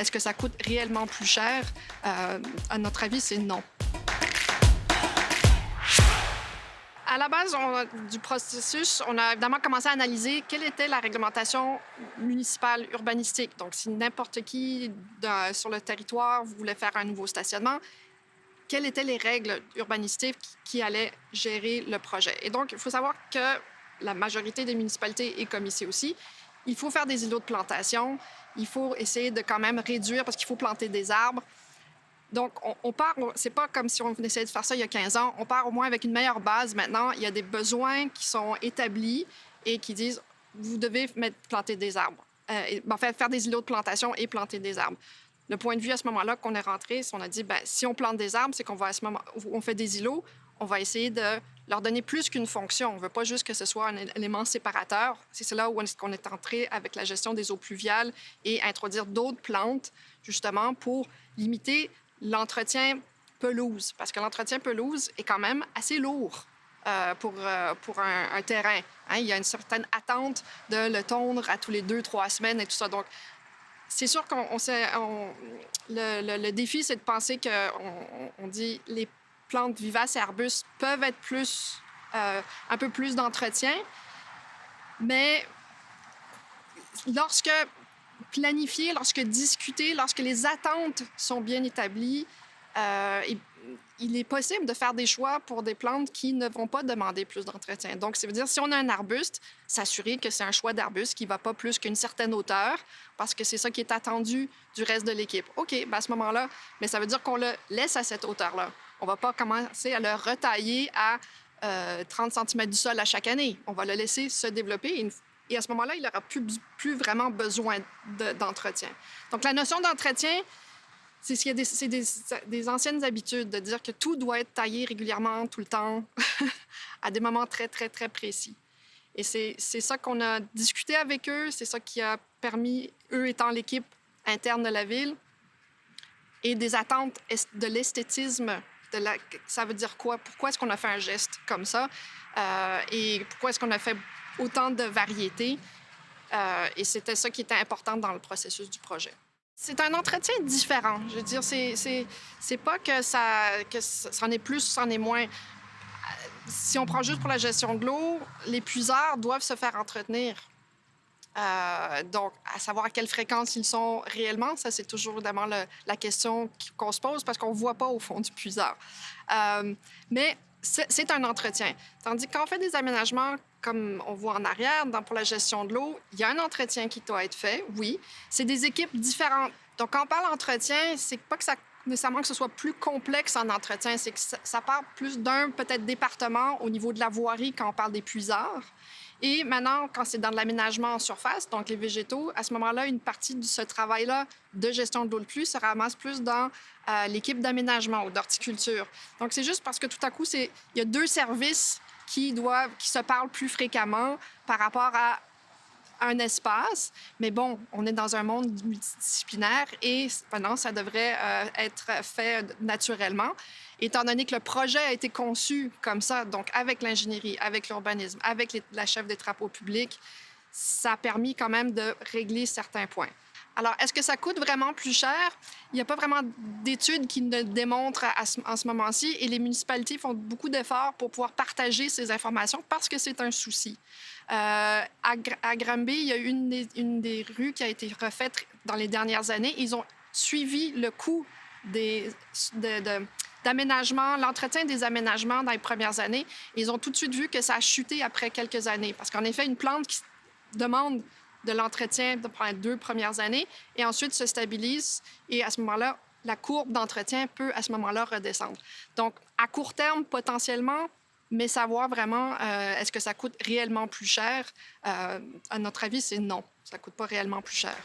est-ce que ça coûte réellement plus cher? À notre avis, c'est non. À la base du processus, on a évidemment commencé à analyser quelle était la réglementation municipale urbanistique. Donc, si n'importe qui sur le territoire voulait faire un nouveau stationnement, quelles étaient les règles urbanistiques qui allaient gérer le projet. Et donc, il faut savoir que la majorité des municipalités, et comme ici aussi, il faut faire des îlots de plantation, il faut essayer de quand même réduire parce qu'il faut planter des arbres. Donc, on part, c'est pas comme si on essayait de faire ça il y a 15 ans, on part au moins avec une meilleure base maintenant. Il y a des besoins qui sont établis et qui disent, vous devez planter des arbres. Faire des îlots de plantation et planter des arbres. Le point de vue à ce moment-là qu'on est rentré, c'est qu'on a dit, si on plante des arbres, c'est qu'on va à ce moment où on fait des îlots, on va essayer de leur donner plus qu'une fonction. On ne veut pas juste que ce soit un élément séparateur. C'est là où on est entré avec la gestion des eaux pluviales et introduire d'autres plantes, justement, pour limiter l'entretien pelouse. Parce que l'entretien pelouse est quand même assez lourd pour un terrain. Hein? Il y a une certaine attente de le tondre à tous les 2-3 semaines et tout ça. Donc, c'est sûr le défi, c'est de penser qu'on dit les plantes vivaces et arbustes peuvent être un peu plus d'entretien, mais lorsque planifier, lorsque discuter, lorsque les attentes sont bien établies, il est possible de faire des choix pour des plantes qui ne vont pas demander plus d'entretien. Donc, ça veut dire, si on a un arbuste, s'assurer que c'est un choix d'arbuste qui ne va pas plus qu'une certaine hauteur, parce que c'est ça qui est attendu du reste de l'équipe. OK, à ce moment-là, mais ça veut dire qu'on le laisse à cette hauteur-là. On ne va pas commencer à le retailler à 30 cm du sol à chaque année. On va le laisser se développer et à ce moment-là, il n'aura plus vraiment besoin d'entretien. Donc, la notion d'entretien, c'est des anciennes habitudes de dire que tout doit être taillé régulièrement, tout le temps, à des moments très, très, très précis. Et c'est ça qu'on a discuté avec eux, c'est ça qui a permis, eux étant l'équipe interne de la ville, et des attentes de l'esthétisme. Ça veut dire quoi? Pourquoi est-ce qu'on a fait un geste comme ça? Et pourquoi est-ce qu'on a fait autant de variétés? Et c'était ça qui était important dans le processus du projet. C'est un entretien différent. Je veux dire, c'est pas que c'en est plus, c'en est moins. Si on prend juste pour la gestion de l'eau, les puiseurs doivent se faire entretenir. Donc, à savoir à quelle fréquence ils sont réellement, ça, c'est toujours évidemment la question qu'on se pose parce qu'on ne voit pas au fond du puiseur. Mais c'est un entretien. Tandis que quand on fait des aménagements, comme on voit en arrière, pour la gestion de l'eau, il y a un entretien qui doit être fait, oui. C'est des équipes différentes. Donc, quand on parle d'entretien, c'est pas que ça nécessairement que ce soit plus complexe en entretien, c'est que ça part plus d'un, peut-être, département au niveau de la voirie quand on parle des puiseurs. Et maintenant, quand c'est dans l'aménagement en surface, donc les végétaux, à ce moment-là, une partie de ce travail-là de gestion de l'eau de pluie se ramasse plus dans l'équipe d'aménagement ou d'horticulture. Donc, c'est juste parce que tout à coup, il y a deux services qui se parlent plus fréquemment par rapport à un espace. Mais bon, on est dans un monde multidisciplinaire et maintenant, ça devrait être fait naturellement. Étant donné que le projet a été conçu comme ça, donc avec l'ingénierie, avec l'urbanisme, avec la chef des travaux publics, ça a permis quand même de régler certains points. Alors, est-ce que ça coûte vraiment plus cher? Il n'y a pas vraiment d'études qui le démontrent en ce moment-ci et les municipalités font beaucoup d'efforts pour pouvoir partager ces informations parce que c'est un souci. À Granby, il y a une des rues qui a été refaite dans les dernières années. Ils ont suivi le coût d'aménagement, l'entretien des aménagements dans les premières années. Ils ont tout de suite vu que ça a chuté après quelques années. Parce qu'en effet, une plante qui demande de l'entretien pendant les 2 premières années et ensuite se stabilise. Et à ce moment-là, la courbe d'entretien peut à ce moment-là redescendre. Donc, à court terme, potentiellement, mais savoir vraiment, est-ce que ça coûte réellement plus cher? À notre avis, c'est non. Ça ne coûte pas réellement plus cher.